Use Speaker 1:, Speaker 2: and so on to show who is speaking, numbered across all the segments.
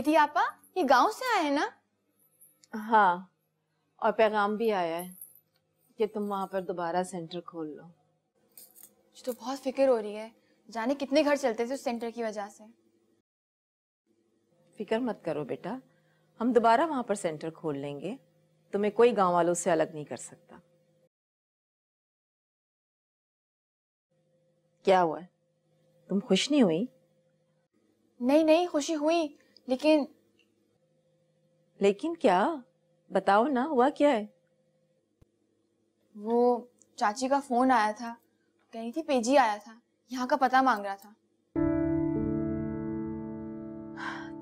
Speaker 1: विधि आपा, ये गांव से आए हैं ना?
Speaker 2: हाँ, और पैगाम भी आया है कि तुम वहां पर दोबारा सेंटर खोल लो।
Speaker 1: मुझे तो बहुत फिक्र हो रही है, जाने कितने घर चलते थे उस सेंटर की वजह से।
Speaker 2: फिक्र मत करो बेटा, हम दोबारा वहां पर सेंटर खोल लेंगे। तुम्हें कोई गांव वालों से अलग नहीं कर सकता। क्या हुआ है? तुम खुश नहीं हुई?
Speaker 1: नहीं नहीं, खुशी हुई, लेकिन
Speaker 2: क्या? बताओ ना, हुआ क्या है?
Speaker 1: वो चाची का फोन आया था, कह रही थी पेजी आया था, यहाँ का पता मांग रहा था।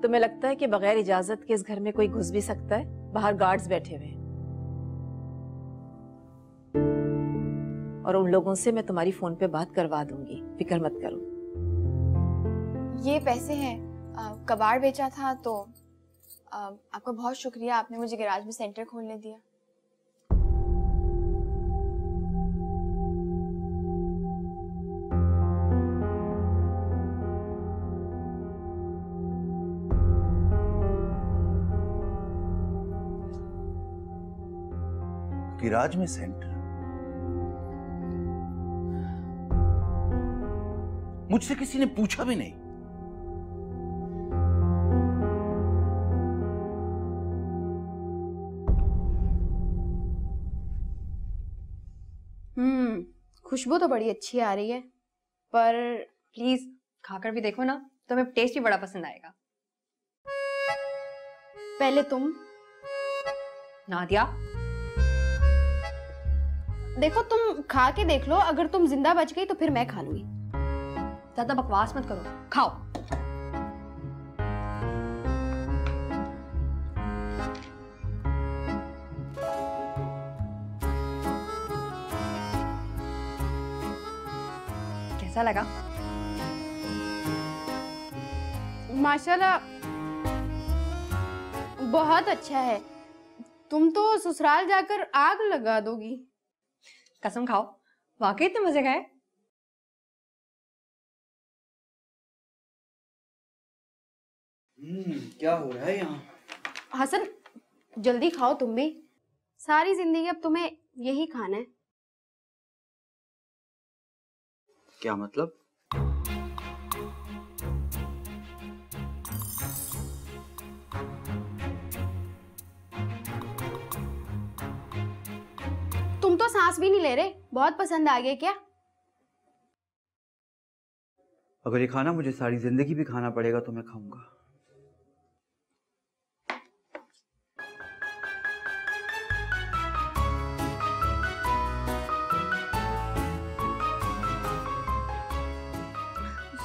Speaker 2: तुम्हें लगता है कि बगैर इजाजत के इस घर में कोई घुस भी सकता है? बाहर गार्ड्स बैठे हुए हैं और उन लोगों से मैं तुम्हारी फोन पे बात करवा दूंगी, फिक्र मत करो।
Speaker 1: ये पैसे हैं, कबाड़ बेचा था तो आपका बहुत शुक्रिया, आपने मुझे गैराज में सेंटर खोलने दिया।
Speaker 3: गैराज में सेंटर? मुझसे किसी ने पूछा भी नहीं।
Speaker 4: खुशबू तो बड़ी अच्छी आ रही है, पर प्लीज खाकर भी देखो ना, तुम्हें टेस्ट भी बड़ा पसंद आएगा। पहले तुम। नादिया, देखो तुम खा के देख लो, अगर तुम जिंदा बच गई तो फिर मैं खा लूंगी। ज्यादा बकवास मत करो, खाओ। कैसा लगा?
Speaker 5: माशाल्लाह बहुत अच्छा है। तुम तो ससुराल जाकर आग लगा दोगी।
Speaker 4: कसम खाओ, वाकई इतने मजे का है?
Speaker 6: क्या हो रहा है यहाँ?
Speaker 5: हसन जल्दी खाओ तुम भी, सारी जिंदगी अब तुम्हें यही खाना है।
Speaker 6: क्या मतलब?
Speaker 5: तुम तो सांस भी नहीं ले रहे, बहुत पसंद आ गया क्या?
Speaker 6: अगर ये खाना मुझे सारी जिंदगी भी खाना पड़ेगा तो मैं खाऊंगा।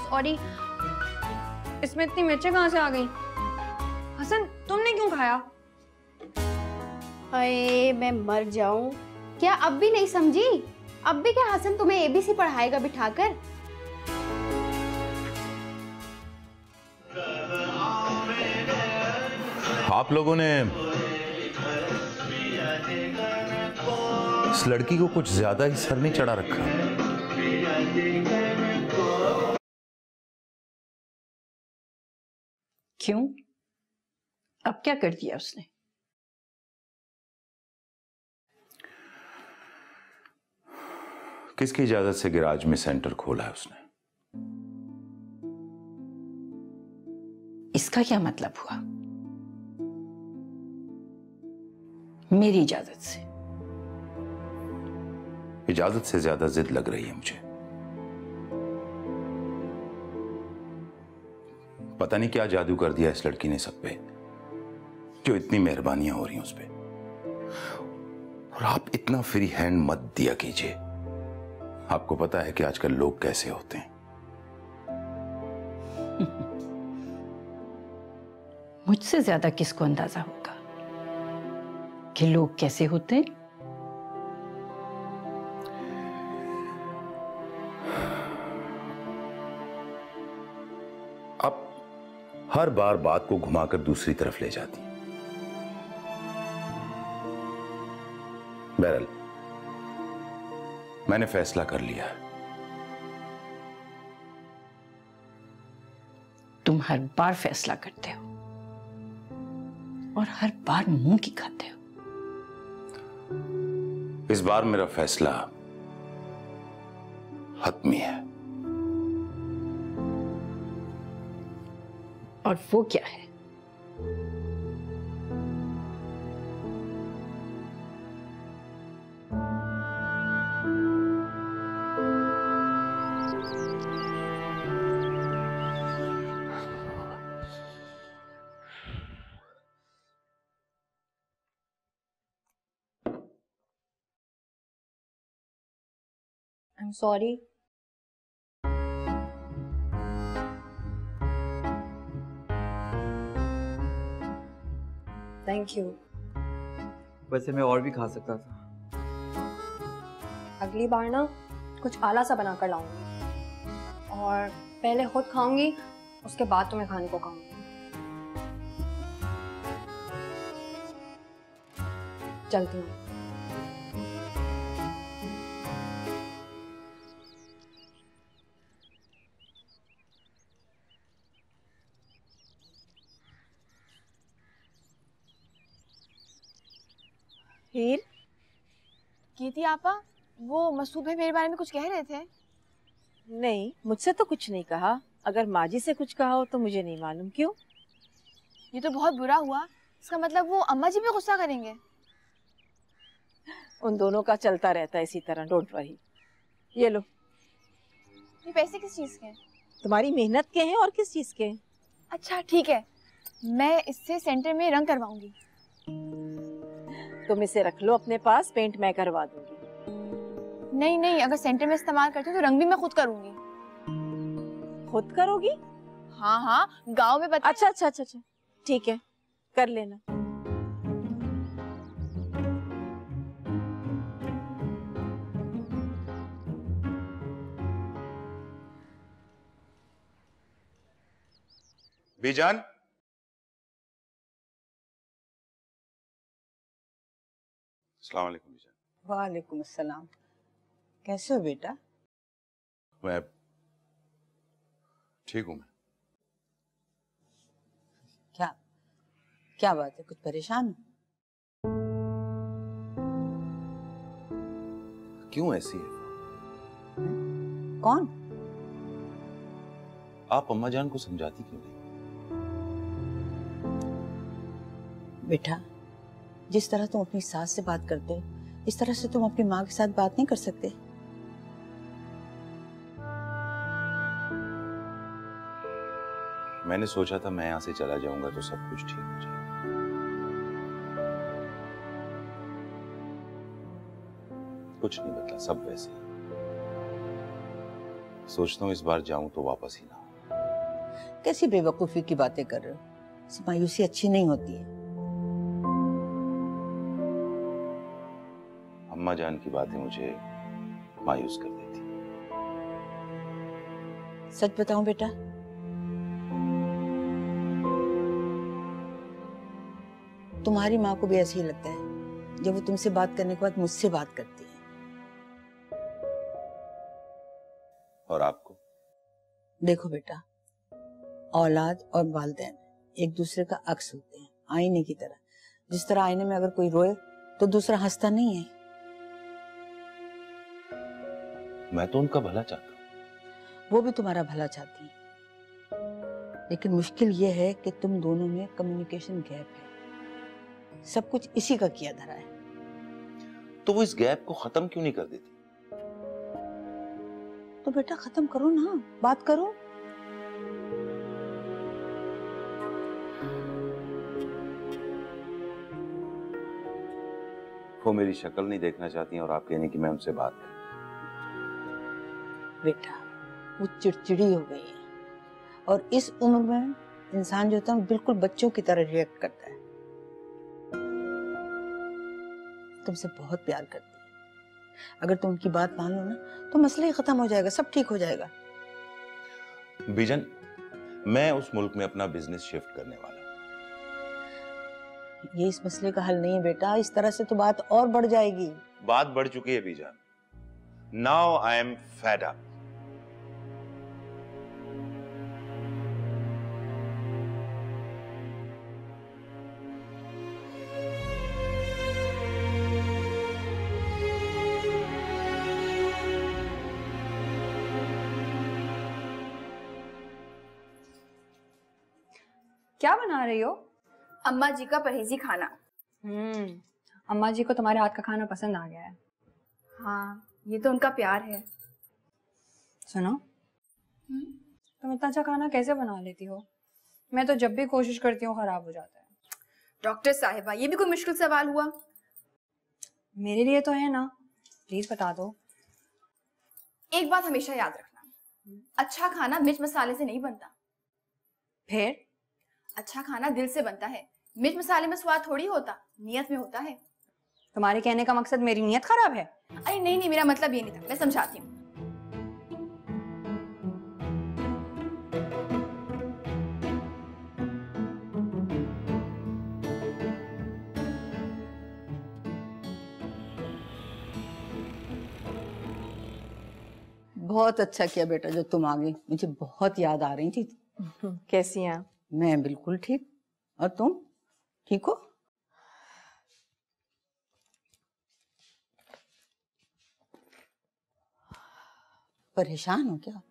Speaker 4: सॉरी, इसमें इतनी मिर्चें कहाँ से आ गई? हसन, तुमने क्यों खाया?
Speaker 5: अरे मैं मर जाऊं, क्या अब भी नहीं समझी? अब भी क्या हसन तुम्हें एबीसी पढ़ाएगा बिठाकर?
Speaker 3: आप लोगों ने इस लड़की को कुछ ज्यादा ही सर नहीं चढ़ा रखा।
Speaker 7: क्यों? अब क्या कर दिया उसने?
Speaker 3: किसकी इजाजत से गैराज में सेंटर खोला है उसने?
Speaker 7: इसका क्या मतलब हुआ? मेरी इजाजत से।
Speaker 3: इजाजत से ज्यादा जिद लग रही है मुझे। पता नहीं क्या जादू कर दिया इस लड़की ने सब पे, जो इतनी मेहरबानियां हो रही हैं उस पे। और आप इतना फ्री हैंड मत दिया कीजिए। आपको पता है कि आजकल लोग कैसे होते हैं।
Speaker 7: मुझसे ज्यादा किसको अंदाजा होगा कि लोग कैसे होते हैं?
Speaker 3: आप हर बार बात को घुमाकर दूसरी तरफ ले जाती हैं। बहरहाल मैंने फैसला कर लिया।
Speaker 7: तुम हर बार फैसला करते हो। और हर बार मुंह की खाते हो।
Speaker 3: इस बार मेरा फैसला हतमी है।
Speaker 7: और वो क्या है?
Speaker 4: I'm sorry. Thank you.
Speaker 6: वैसे मैं और भी खा सकता था।
Speaker 4: अगली बार ना कुछ आला सा बना कर लाऊंगी और पहले खुद खाऊंगी, उसके बाद तुम्हें खाने को खाऊंगी। चलती हूँ।
Speaker 2: हीर,
Speaker 1: कीर्ति आपा, वो मसूद भाई मेरे बारे में कुछ कह रहे थे।
Speaker 2: नहीं, मुझसे तो कुछ नहीं कहा। अगर माजी से कुछ कहा हो तो मुझे नहीं मालूम। क्यों?
Speaker 1: ये तो बहुत बुरा हुआ। इसका मतलब वो अम्मा जी पे गुस्सा करेंगे।
Speaker 2: उन दोनों का चलता रहता है इसी तरह। Don't worry. ये लो,
Speaker 1: ये पैसे किस चीज के हैं?
Speaker 2: तुम्हारी मेहनत के हैं और किस चीज के हैं?
Speaker 1: अच्छा ठीक है, मैं इससे सेंटर में रंग करवाऊंगी।
Speaker 2: तुम इसे रख लो अपने पास, पेंट मैं करवा दूंगी।
Speaker 1: नहीं नहीं, अगर सेंटर में इस्तेमाल करती हूँ तो रंग भी मैं खुद करूंगी।
Speaker 2: खुद करोगी?
Speaker 1: हाँ हाँ, गांव में बता।
Speaker 2: अच्छा अच्छा अच्छा अच्छा, ठीक है, कर लेना।
Speaker 3: बीजान, अस्सलाम वालेकुम बीजान।
Speaker 8: वालेकुम अस्सलाम। कैसे हो बेटा?
Speaker 3: मैं ठीक हूं। मैं
Speaker 8: क्या क्या बात है, कुछ परेशान हो?
Speaker 3: क्यों ऐसी है?
Speaker 8: कौन?
Speaker 3: आप अम्मा जान को समझाती क्यों नहीं?
Speaker 8: बेटा, जिस तरह तुम अपनी सास से बात करते हो, इस तरह से तुम अपनी माँ के साथ बात नहीं कर सकते।
Speaker 3: मैंने सोचा था मैं यहां से चला जाऊंगा तो सब कुछ ठीक हो जाएगा। कुछ नहीं बदला, सब वैसे ही। सोचता हूँ इस बार जाऊं तो वापस ही ना हो।
Speaker 8: कैसी बेवकूफी की बातें कर रहे हो? ऐसी मायूसी अच्छी नहीं होती है।
Speaker 3: अम्मा जान की बातें मुझे मायूस कर देती।
Speaker 8: सच बताऊं बेटा, तुम्हारी माँ को भी ऐसे ही लगता है जब वो तुमसे बात करने के बाद मुझसे बात करती है।
Speaker 3: और आपको?
Speaker 8: देखो बेटा, औलाद और वालिदैन एक दूसरे का अक्स होते हैं, आईने की तरह। जिस तरह आईने में अगर कोई रोए तो दूसरा हंसता नहीं है।
Speaker 3: मैं तो उनका भला चाहता हूँ।
Speaker 8: वो भी तुम्हारा भला चाहती है, लेकिन मुश्किल ये है कि तुम दोनों में कम्युनिकेशन गैप है। सब कुछ इसी का किया धरा है।
Speaker 3: तो वो इस गैप को खत्म क्यों नहीं कर देती?
Speaker 8: तो बेटा खत्म करो ना, बात करो।
Speaker 3: वो मेरी शक्ल नहीं देखना चाहती और आप कहने की मैं उनसे बात करूं।
Speaker 8: बेटा, वो चिड़चिड़ी हो गई है और इस उम्र में इंसान जो होता है बिल्कुल बच्चों की तरह रिएक्ट करता है। तुमसे बहुत प्यार करती है। अगर तुम उनकी बात मान लो ना तो मसला ही खत्म हो जाएगा, सब ठीक हो जाएगा।
Speaker 3: बीजन, मैं उस मुल्क में अपना बिजनेस शिफ्ट करने वाला हूं।
Speaker 8: ये इस मसले का हल नहीं है बेटा, इस तरह से तो बात और बढ़ जाएगी।
Speaker 3: बात बढ़ चुकी है बीजान। Now I am fed up.
Speaker 4: क्या बना रही हो?
Speaker 1: अम्मा जी का परहेजी खाना।
Speaker 4: अम्मा जी को तुम्हारे हाथ का खाना पसंद आ गया है।
Speaker 1: हाँ, ये तो उनका प्यार है।
Speaker 4: सुनो, तुम इतना अच्छा खाना कैसे बना लेती हो? मैं तो जब भी कोशिश करती हूँ खराब हो जाता है।
Speaker 1: डॉक्टर साहिबा, ये भी कोई मुश्किल सवाल हुआ?
Speaker 4: मेरे लिए तो है ना, प्लीज बता दो।
Speaker 1: एक बात हमेशा याद रखना, अच्छा खाना मिर्च मसाले से नहीं बनता।
Speaker 4: फिर?
Speaker 1: अच्छा खाना दिल से बनता है। मिर्च मसाले में स्वाद थोड़ी होता, नियत में होता है।
Speaker 4: तुम्हारे कहने का मकसद मेरी नियत खराब है?
Speaker 1: अरे नहीं नहीं, मेरा मतलब ये नहीं था, मैं समझाती हूँ।
Speaker 8: बहुत अच्छा किया बेटा जो तुम आ गई, मुझे बहुत याद आ रही थी।
Speaker 2: कैसी हैं आप?
Speaker 8: मैं बिल्कुल ठीक, और तुम ठीक हो? परेशान हो क्या?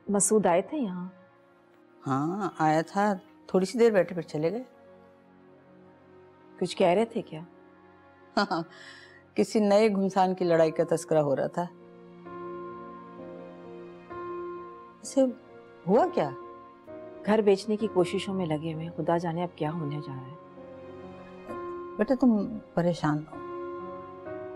Speaker 2: मसूद आए थे यहाँ?
Speaker 8: हाँ आया था, थोड़ी सी देर बैठे फिर चले गए।
Speaker 2: कुछ कह रहे थे क्या?
Speaker 8: हाँ, किसी नए घुमसान की लड़ाई का तस्करा हो रहा था। इसे हुआ क्या?
Speaker 2: घर बेचने की कोशिशों में लगे हुए, खुदा जाने अब क्या होने जा रहा है।
Speaker 8: बेटा तुम परेशान हो।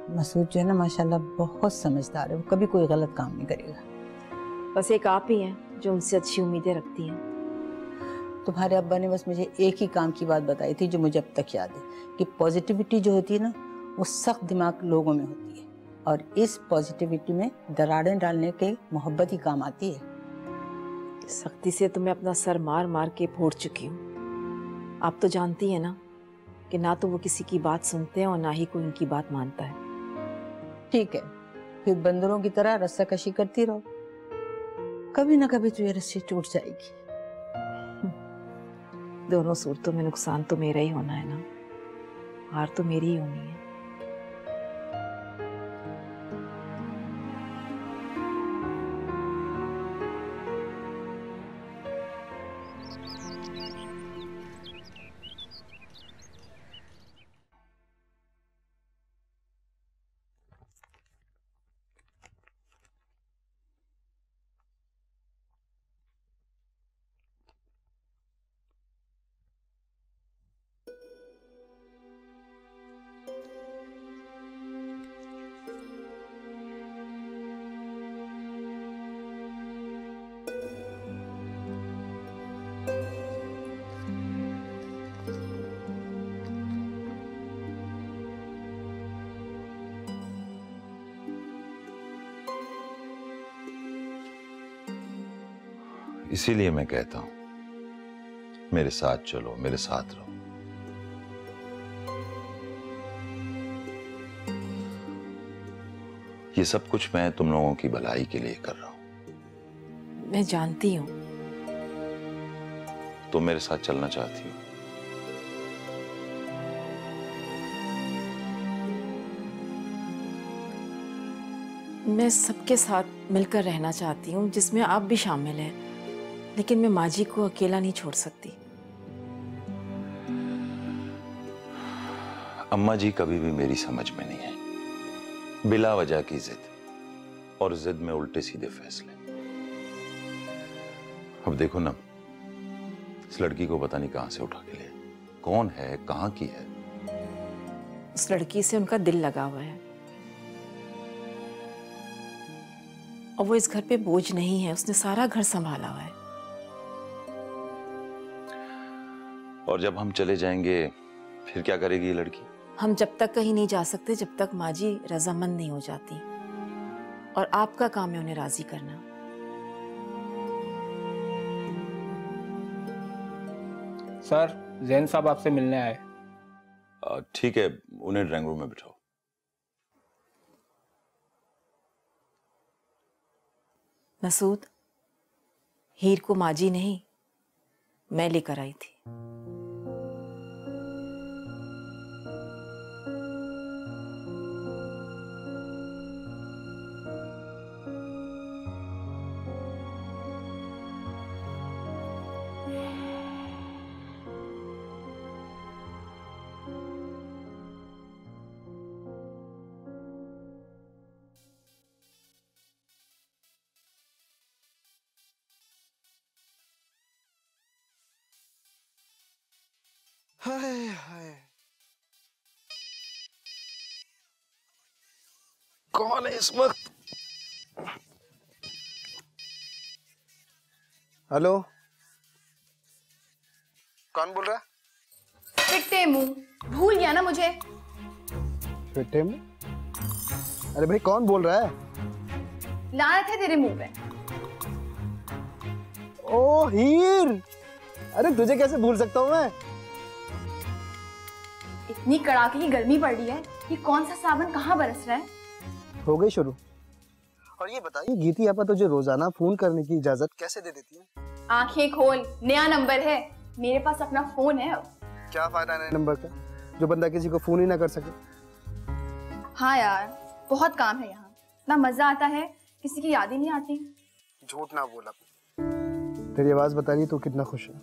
Speaker 8: मसूद जो है ना माशाल्लाह बहुत समझदार है, वो कभी कोई गलत काम नहीं करेगा।
Speaker 2: बस एक आप ही हैं जो उनसे अच्छी उम्मीदें रखती हैं।
Speaker 8: तुम्हारे अब्बा ने बस मुझे एक ही काम की बात बताई थी जो मुझे अब तक याद है, कि पॉजिटिविटी जो होती है ना वो सख्त दिमाग लोगों में होती है, और इस पॉजिटिविटी में दरारें डालने के मोहब्बत ही काम आती है।
Speaker 2: सख्ती से तो मैं अपना सर मार मार के फोड़ चुकी हूँ। आप तो जानती हैं ना कि ना तो वो किसी की बात सुनते हैं और ना ही कोई उनकी बात मानता है।
Speaker 8: ठीक है, फिर बंदरों की तरह रस्साकशी करती रहो, कभी ना कभी तो ये रस्सी टूट जाएगी।
Speaker 2: दोनों सूरतों में नुकसान तो मेरा ही होना है ना, हार तो मेरी ही होनी है।
Speaker 3: इसीलिए मैं कहता हूं मेरे साथ चलो, मेरे साथ रहो। ये सब कुछ मैं तुम लोगों की भलाई के लिए कर रहा हूं।
Speaker 2: मैं जानती हूँ।
Speaker 3: तुम मेरे साथ चलना चाहती हो?
Speaker 2: मैं सबके साथ मिलकर रहना चाहती हूँ, जिसमें आप भी शामिल हैं, लेकिन मैं माँ जी को अकेला नहीं छोड़ सकती।
Speaker 3: अम्मा जी कभी भी मेरी समझ में नहीं है। बिला वजह की जिद, और जिद में उल्टे सीधे फैसले। अब देखो ना, इस लड़की को पता नहीं कहां से उठा के ले, कौन है, कहां की है।
Speaker 2: उस लड़की से उनका दिल लगा हुआ है, और वो इस घर पे बोझ नहीं है। उसने सारा घर संभाला हुआ है।
Speaker 3: और जब हम चले जाएंगे फिर क्या करेगी ये लड़की?
Speaker 2: हम जब तक कहीं नहीं जा सकते जब तक माँ जी रजामंद नहीं हो जाती, और आपका काम है उन्हें राजी करना।
Speaker 9: सर, जैन साहब आपसे मिलने आए।
Speaker 3: ठीक है, उन्हें ड्राइंग रूम में बिठाओ।
Speaker 2: मसूद, हीर को माँ जी नहीं, मैं लेकर आई थी।
Speaker 10: हाय हाय, कौन है इस वक्त? हेलो, कौन बोल रहा है?
Speaker 1: फिट्टे मुंह, भूल गया ना मुझे?
Speaker 10: फिट्टे मुंह? अरे भाई कौन बोल रहा है?
Speaker 1: लानत है तेरे मुंह पे।
Speaker 10: ओ हीर, अरे तुझे कैसे भूल सकता हूँ मैं?
Speaker 1: इतनी कड़ाके की गर्मी पड़ रही है, ये कौन सा सावन कहाँ बरस रहा है?
Speaker 10: हो गई शुरू। और ये बताइए गीती आपा तुझे रोजाना फोन करने की इजाजत कैसे दे देती है?
Speaker 1: आंखें खोल, नया नंबर है, मेरे पास अपना फोन है अब।
Speaker 10: क्या फायदा नए नंबर का, जो बंदा किसी को फोन ही ना कर सके?
Speaker 1: हाँ यार, बहुत काम है यहाँ, इतना मजा आता है, किसी की याद ही नहीं आती।
Speaker 10: झूठ ना बोला, तेरी आवाज बता रही तू कितना खुश है।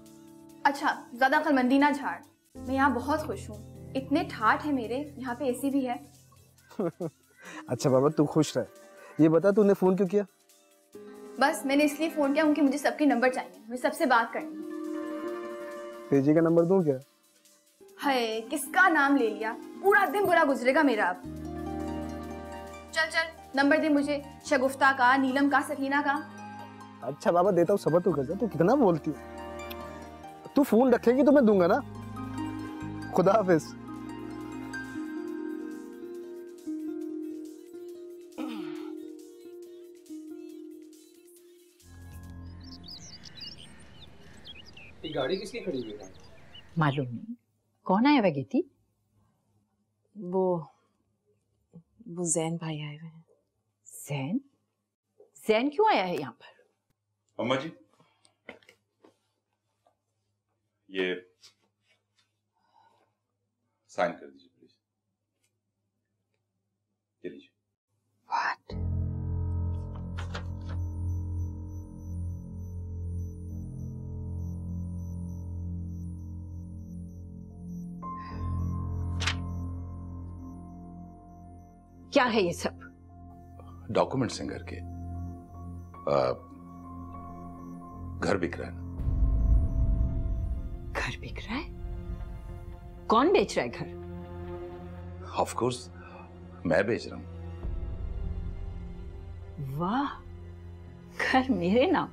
Speaker 1: अच्छा, ज्यादा अक्लमंदी ना झाड़, मैं यहाँ बहुत खुश हूँ, इतने ठाठ है मेरे, यहाँ पे एसी भी है।
Speaker 10: अच्छा बाबा तू खुश रह, ये बता तूने फोन क्यों किया?
Speaker 1: बस मैंने इसलिए फोन किया क्योंकि मुझे सबके नंबर चाहिए, मुझे सबसे बात करनी है।
Speaker 10: तेजी का नंबर दूं क्या?
Speaker 1: हाय, किसका नाम ले लिया, पूरा दिन बुरा गुजरेगा मेरा अब। चल चल नंबर दे मुझे, शगुफ्ता का, नीलम का, सकीना का।
Speaker 10: अच्छा बाबा देता हूँ, सबर तू कर जा, तू कितना बोलती है। तू फोन रखेगी तो मैं दूंगा ना। खुदा हाफिज।
Speaker 9: ये गाड़ी किसकी खड़ी हुई है?
Speaker 7: मालूम नहीं कौन आया गीती?
Speaker 2: वो जैन भाई आए हुए हैं।
Speaker 7: जैन? जैन क्यों आया है यहाँ पर?
Speaker 3: अम्मा जी, ये साइन कर दीजिए प्लीज। ये लीजिए।
Speaker 7: What? क्या है ये सब?
Speaker 3: डॉक्यूमेंट्स हैं घर के। घर बिक रहा है ना।
Speaker 7: घर बिक रहा है? कौन बेच रहा है घर?
Speaker 3: ऑफ कोर्स मैं बेच रहा हूं।
Speaker 7: वाह, घर मेरे नाम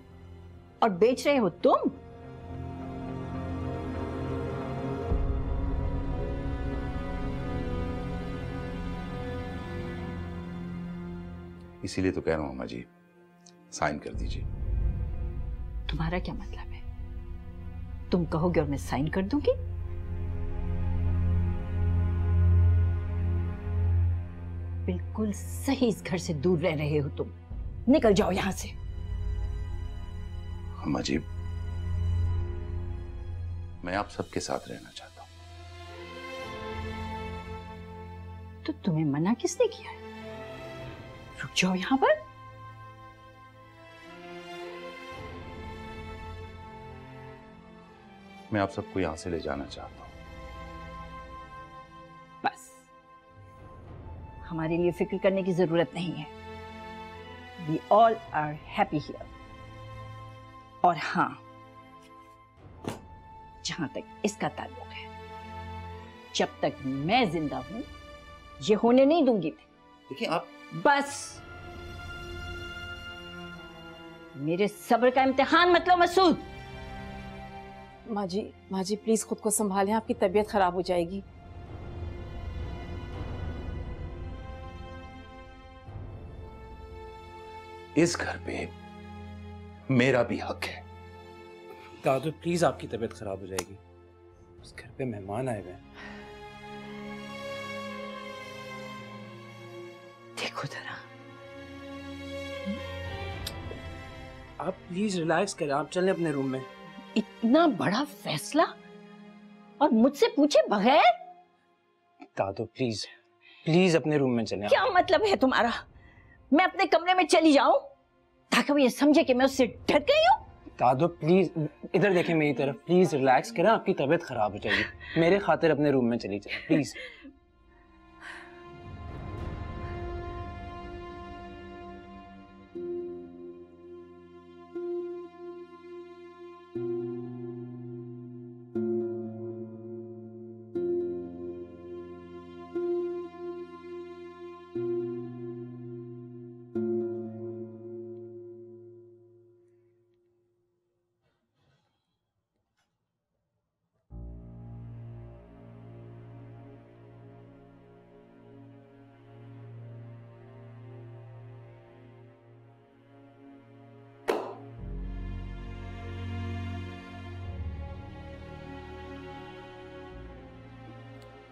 Speaker 7: और बेच रहे हो तुम?
Speaker 3: इसीलिए तो कह रहा हूं अम्मा जी, साइन कर दीजिए।
Speaker 7: तुम्हारा क्या मतलब है? तुम कहोगे और मैं साइन कर दूंगी? बिल्कुल सही, इस घर से दूर रह रहे हो तुम, निकल जाओ यहां से।
Speaker 3: अम्मा जी, मैं आप सबके साथ रहना चाहता हूं।
Speaker 7: तो तुम्हें मना किसने किया है? रुक जाओ यहां पर।
Speaker 3: मैं आप सबको यहां से ले जाना चाहता हूं।
Speaker 7: बस, हमारे लिए फिक्र करने की जरूरत नहीं है। We all are happy here. और हाँ, जहां तक इसका ताल्लुक है, जब तक मैं जिंदा हूं ये होने नहीं दूंगी।
Speaker 3: देखिए आप
Speaker 7: बस, मेरे सब्र का इम्तिहान मत लो मसूद।
Speaker 2: माँ जी प्लीज खुद को संभालें, आपकी तबीयत खराब हो जाएगी।
Speaker 3: इस घर पे मेरा भी हक है।
Speaker 9: दादू प्लीज, आपकी तबीयत खराब हो जाएगी, इस घर पे मेहमान आए हुए हैं।
Speaker 7: देखो जरा,
Speaker 9: आप प्लीज रिलैक्स करें, आप चलें अपने रूम में।
Speaker 7: इतना बड़ा फैसला और मुझसे पूछे बगैर?
Speaker 9: दादू प्लीज प्लीज अपने रूम में चलें।
Speaker 7: क्या मतलब है तुम्हारा? मैं अपने कमरे में चली जाऊं ताकि वो ये समझे कि मैं उससे डर गई हूं?
Speaker 9: दादू प्लीज इधर देखें मेरी तरफ, प्लीज रिलैक्स करें, आपकी तबीयत खराब हो जाएगी। मेरे खातिर अपने रूम में चली जाए प्लीज।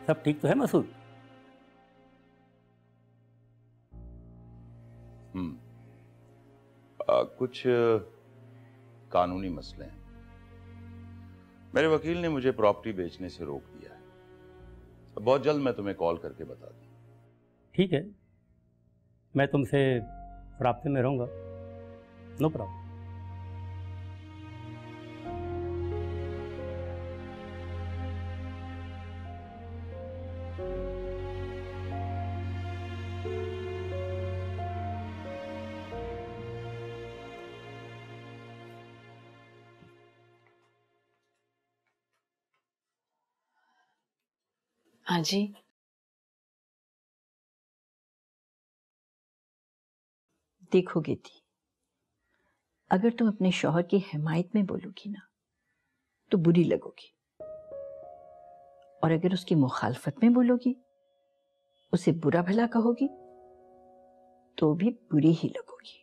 Speaker 11: सब ठीक तो है मसूद?
Speaker 3: कुछ कानूनी मसले हैं। मेरे वकील ने मुझे प्रॉपर्टी बेचने से रोक दिया है। बहुत जल्द मैं तुम्हें कॉल करके बता दूं।
Speaker 11: ठीक है, मैं तुमसे राब्ते में रहूँगा, नो प्रॉब्लम।
Speaker 2: हाँ जी।
Speaker 7: देखो गेती, अगर तुम अपने शौहर की हिमायत में बोलोगी ना तो बुरी लगोगी, और अगर उसकी मुखालफत में बोलोगी, उसे बुरा भला कहोगी, तो भी बुरी ही लगोगी।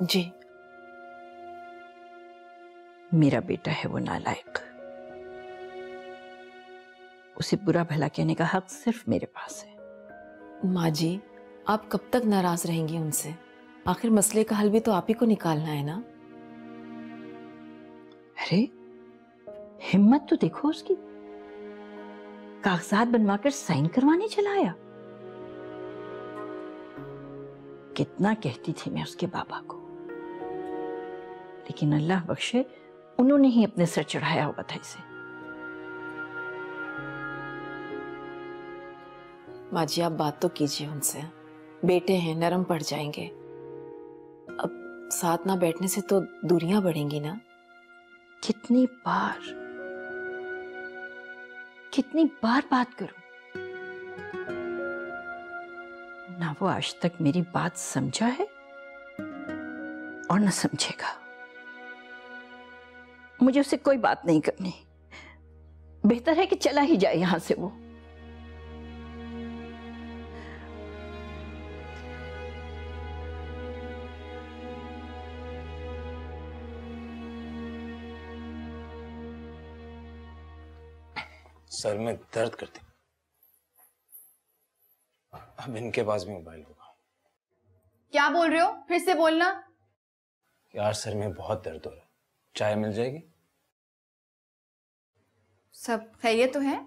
Speaker 2: जी।
Speaker 7: मेरा बेटा है वो नालायक, उसे बुरा भला कहने का हक सिर्फ मेरे पास है।
Speaker 2: माँ जी, आप कब तक नाराज रहेंगी उनसे? आखिर मसले का हल भी तो आप ही को निकालना है ना।
Speaker 7: अरे हिम्मत तो देखो उसकी, कागजात बनवाकर साइन करवाने चला आया। कितना कहती थी मैं उसके बाबा को, लेकिन अल्लाह बख्शे उन्होंने ही अपने सर चढ़ाया हुआ था इसे।
Speaker 2: माँ जी, आप बात तो कीजिए उनसे, बेटे हैं, नरम पड़ जाएंगे। अब साथ ना बैठने से तो दूरियां बढ़ेंगी ना।
Speaker 7: कितनी बार बात करूं, ना वो आज तक मेरी बात समझा है और ना समझेगा। मुझे उससे कोई बात नहीं करनी, बेहतर है कि चला ही जाए यहां से वो।
Speaker 9: सर में दर्द करती, अब इनके पास भी मोबाइल होगा।
Speaker 1: क्या बोल रहे हो? फिर से बोलना।
Speaker 9: यार सर में बहुत दर्द हो रहा है, चाय मिल जाएगी?
Speaker 1: सब खैरियत तो है?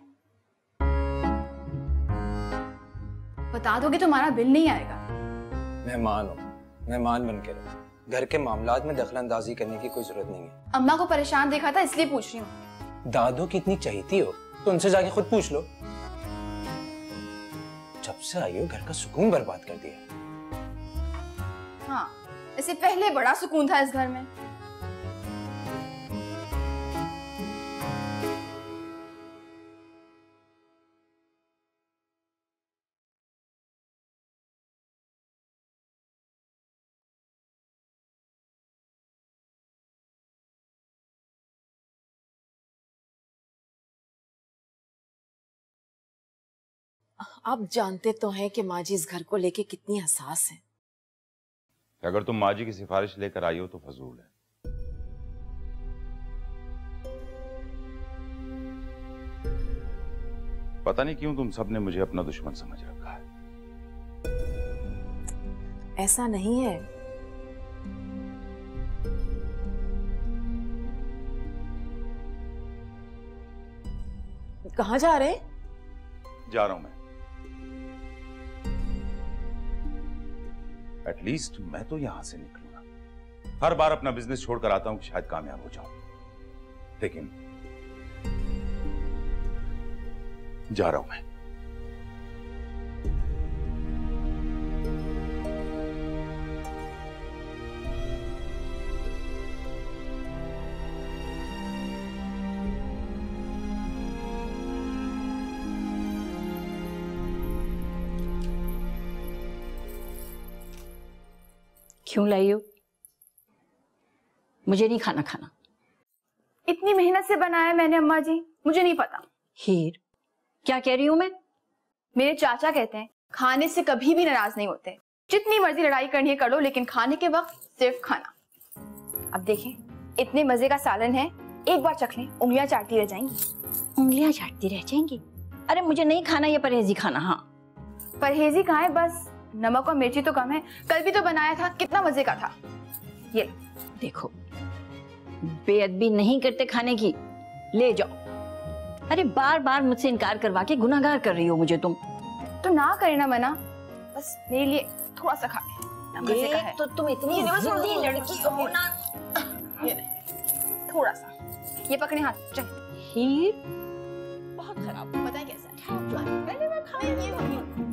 Speaker 1: बता दोगे तो हमारा बिल नहीं आएगा।
Speaker 9: मेहमान हो, मेहमान बन के रहो। घर के मामलात में दखलंदाजी करने की कोई जरूरत नहीं है।
Speaker 1: अम्मा को परेशान देखा था इसलिए पूछ रही हूँ।
Speaker 9: दादो की इतनी चाहती हो तो उनसे जाके खुद पूछ लो। जब से आई हो घर का सुकून बर्बाद कर दिया।
Speaker 1: हाँ, इससे पहले बड़ा सुकून था इस घर में।
Speaker 2: आप जानते तो हैं कि माँ जी इस घर को लेके कितनी हसास है।
Speaker 3: अगर तुम माँ जी की सिफारिश लेकर आई हो तो फजूल है। पता नहीं क्यों तुम सबने मुझे अपना दुश्मन समझ रखा है।
Speaker 2: ऐसा नहीं है। कहाँ जा रहे हैं?
Speaker 3: जा रहा हूं मैं। एटलीस्ट मैं तो यहां से निकलूंगा। हर बार अपना बिजनेस छोड़कर आता हूं कि शायद कामयाब हो जाऊं, लेकिन जा रहा हूं मैं।
Speaker 7: क्यों लाई हो? मुझे नहीं खाना खाना।
Speaker 1: इतनी मेहनत से बनाया मैंने अम्मा जी, मुझे नहीं पता।
Speaker 7: हीर, क्या कह रही हूं मैं?
Speaker 1: मेरे चाचा कहते हैं खाने से कभी भी नाराज नहीं होते। जितनी मर्जी लड़ाई करनी है कर लो, लेकिन खाने के वक्त सिर्फ खाना। अब देखें, इतने मजे का सालन है, एक बार चख लें, उंगलियां चाटती रह जाएंगी।
Speaker 7: उंगलियां चाटती रह जाएंगी। अरे मुझे नहीं खाना ये परहेजी खाना। हाँ
Speaker 1: परहेजी कहाँ है, बस नमक और मिर्ची तो कम है। कल भी तो बनाया था, कितना मजे का था। ये
Speaker 7: देखो, बेअदबी नहीं करते खाने की, ले जाओ। अरे बार बार मुझसे इनकार करवा के गुनाहगार कर रही हो मुझे तुम।
Speaker 1: तो ना करे ना मना, बस मेरे लिए थोड़ा सा खा ले, मजे का है।
Speaker 7: तो तुम इतनी लड़की हो ना।
Speaker 1: ये नहीं, थोड़ा सा, ये पकड़े हाथ। चल
Speaker 7: हीर बहुत खराब,
Speaker 1: पता है कैसा है। पहले मैं खाने ये होगी।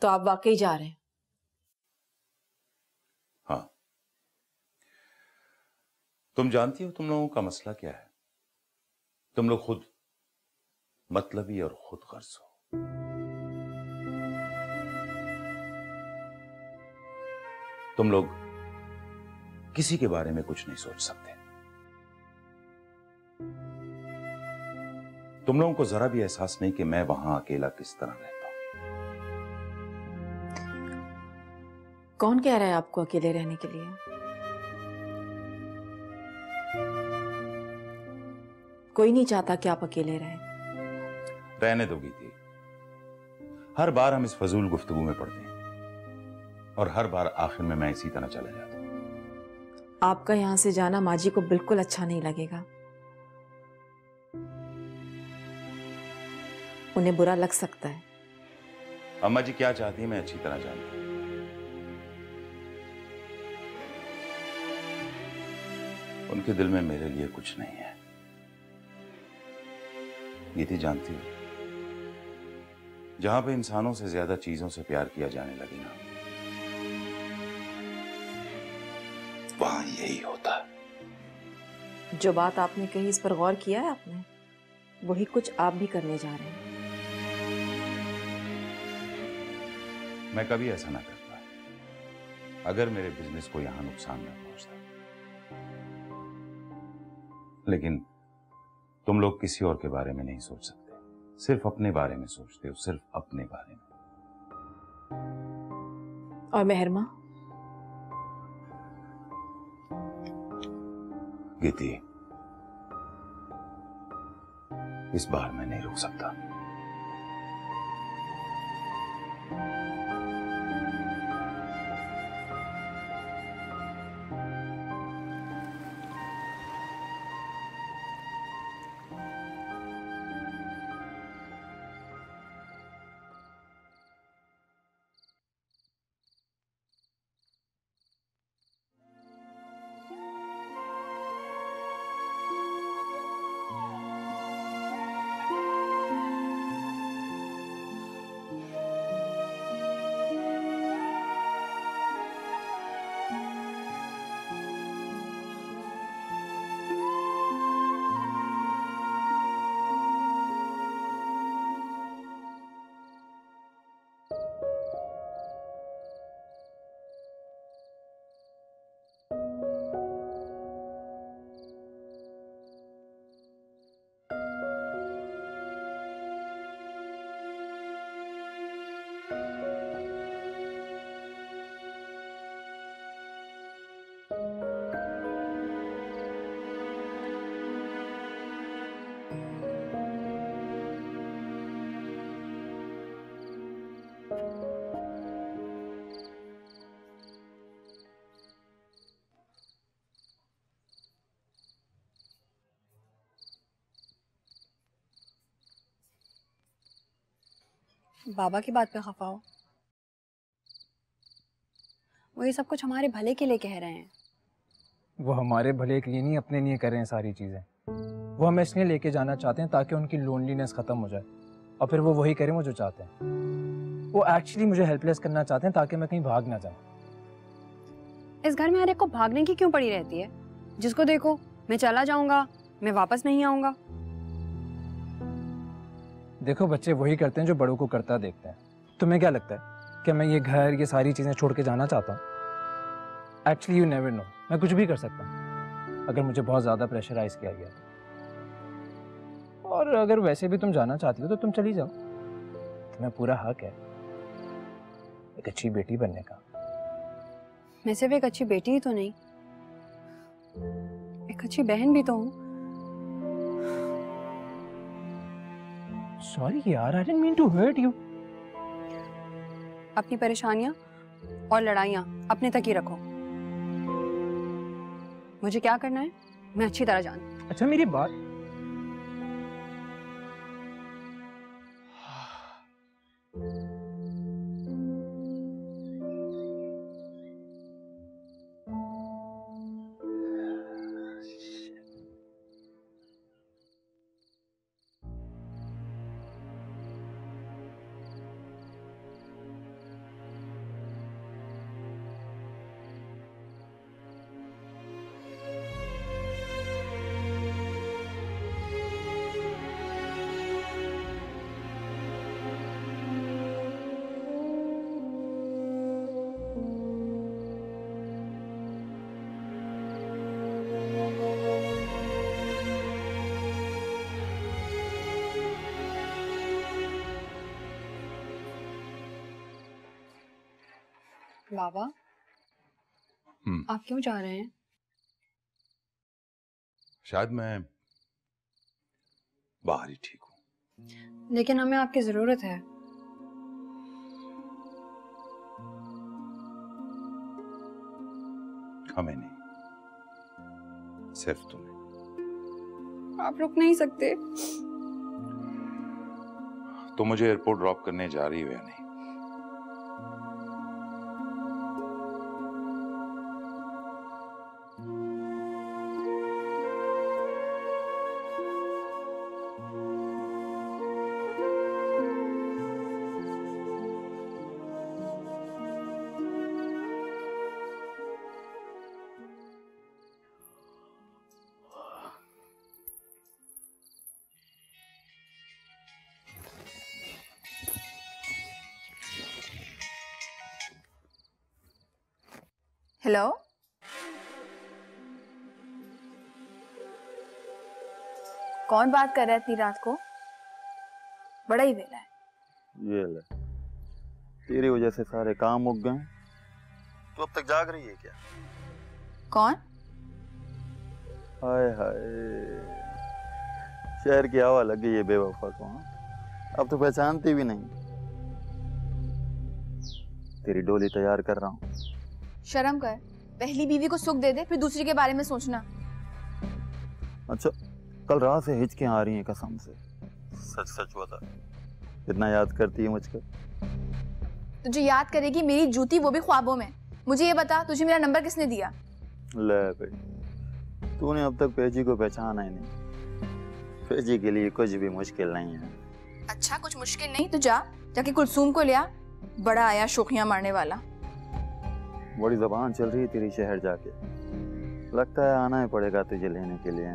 Speaker 2: तो आप वाकई जा रहे हैं?
Speaker 3: हाँ, तुम जानती हो तुम लोगों का मसला क्या है? तुम लोग खुद मतलबी और खुद गर्ज हो। तुम लोग किसी के बारे में कुछ नहीं सोच सकते। तुम लोगों को जरा भी एहसास नहीं कि मैं वहां अकेला किस तरह रहता हूं।
Speaker 2: कौन कह रहा है आपको अकेले रहने के लिए? कोई नहीं चाहता कि आप अकेले रहें।
Speaker 3: रहने दोगी थी। हर बार हम इस फजूल गुफ्तगू में पड़ते हैं और हर बार आखिर में मैं इसी तरह चला जाता हूं।
Speaker 2: आपका यहां से जाना माँ जी को बिल्कुल अच्छा नहीं लगेगा। उन्हें बुरा लग सकता है।
Speaker 3: अम्मा जी क्या चाहती है मैं अच्छी तरह जानता हूं। उनके दिल में मेरे लिए कुछ नहीं है। गीती जानती हो, जहां पे इंसानों से ज्यादा चीजों से प्यार किया जाने लगे ना, वहां यही होता है।
Speaker 2: जो बात आपने कही इस पर गौर किया है आपने? वही कुछ आप भी करने जा रहे हैं।
Speaker 3: मैं कभी ऐसा ना करता अगर मेरे बिजनेस को यहां नुकसान न पहुंचता। लेकिन तुम लोग किसी और के बारे में नहीं सोच सकते, सिर्फ अपने बारे में सोचते हो, सिर्फ अपने बारे में।
Speaker 2: और मेहरमा?
Speaker 3: गीती, इस बार मैं नहीं रुक सकता।
Speaker 4: बाबा की बात पे खफा हो? वो ये सब कुछ हमारे भले के लिए कह रहे हैं।
Speaker 9: वो हमारे भले के लिए नहीं, अपने लिए कर रहे हैं सारी चीज़ें। वो हमें इसलिए लेके जाना चाहते हैं ताकि उनकी लोनलीनेस ख़त्म हो जाए और फिर वो वही करें वो जो चाहते हैं। वो एक्चुअली मुझे हेल्पलेस करना चाहते हैं ताकि मैं कहीं भाग ना जाऊँ।
Speaker 4: इस घर में हर एक को भागने की क्यों पड़ी रहती है? जिसको देखो मैं चला जाऊंगा, मैं वापस नहीं आऊंगा।
Speaker 9: देखो, बच्चे वही करते हैं जो बड़ों को करता देखते हैं। तुम्हें क्या लगता है कि मैं ये घर, ये सारी चीज़ें छोड़ के जाना चाहता हूँ? एक्चुअली यू नेवर नो, मैं कुछ भी कर सकता हूँ अगर मुझे बहुत ज़्यादा प्रेशराइज किया गया। और अगर वैसे भी तुम जाना चाहती हो तो तुम चली जाओ, तुम्हें पूरा हक है। एक अच्छी बेटी बनने का।
Speaker 4: मैं सिर्फ एक अच्छी बेटी ही तो नहीं, एक अच्छी बहन भी तो हूँ।
Speaker 9: सॉरी यार, I didn't mean to hurt you.
Speaker 4: अपनी परेशानियां और लड़ाइयां अपने तक ही रखो। मुझे क्या करना है मैं अच्छी तरह जानती हूँ।
Speaker 9: अच्छा मेरी बात,
Speaker 4: बाबा आप क्यों जा रहे हैं?
Speaker 3: शायद मैं बाहर ही ठीक हूं।
Speaker 4: लेकिन हमें आपकी जरूरत है।
Speaker 3: हमें नहीं, सिर्फ तुम्हें।
Speaker 4: आप रुक नहीं सकते?
Speaker 3: तो मुझे एयरपोर्ट ड्रॉप करने जा रही हो या नहीं?
Speaker 1: हेलो, कौन बात कर रहा है इतनी रात को? बड़ा ही वेला है।
Speaker 12: ये ले, तेरी वजह से सारे काम उग गए। तू अब तक जाग रही है क्या?
Speaker 1: कौन?
Speaker 12: हाय हाय, शहर की हवा लग गई है बेवफा को। अब तो पहचानती भी नहीं। तेरी डोली तैयार कर रहा हूँ।
Speaker 1: शर्म कर, पहली बीवी को सुख दे दे, फिर दूसरी के बारे में सोचना।
Speaker 12: अच्छा, कल रात से हिचके आ रही हैं कसम से। सच सच बता, कितना याद करती है मुझको?
Speaker 1: तुझे याद करेगी मेरी जूती, वो भी ख्वाबों में। मुझे ये बता, तुझे मेरा नंबर किसने दिया?
Speaker 12: ले भाई, तूने अब तक पेजी को पहचाना ही नहीं। पेजी के लिए कुछ भी मुश्किल नहीं है।
Speaker 1: अच्छा, कुछ मुश्किल नहीं तो जाके कुलसूम को ले आ। बड़ा आया शोखियां मारने वाला।
Speaker 12: बड़ी जबान चल रही है तेरी शहर जाके। लगता है आना ही पड़ेगा तुझे लेने के लिए।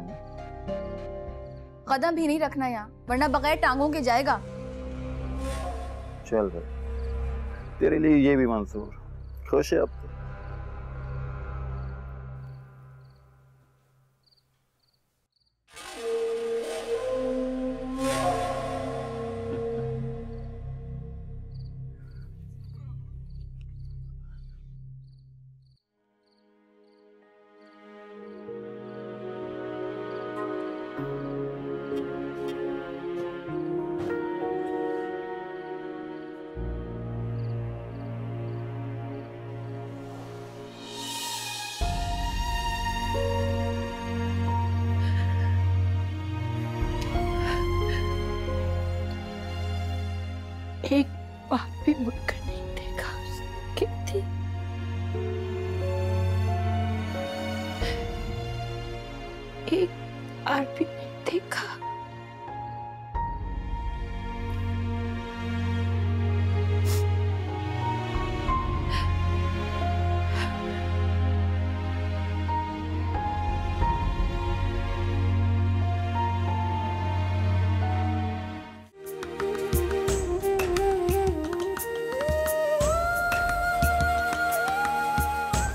Speaker 1: कदम भी नहीं रखना यहाँ, वरना बगैर टांगों के जाएगा।
Speaker 12: चल भाई, तेरे लिए ये भी मंजूर। खुश है अब तो?
Speaker 7: एक बार भी मुड़कर नहीं देखा उसकी थी। एक बार भी नहीं देखा।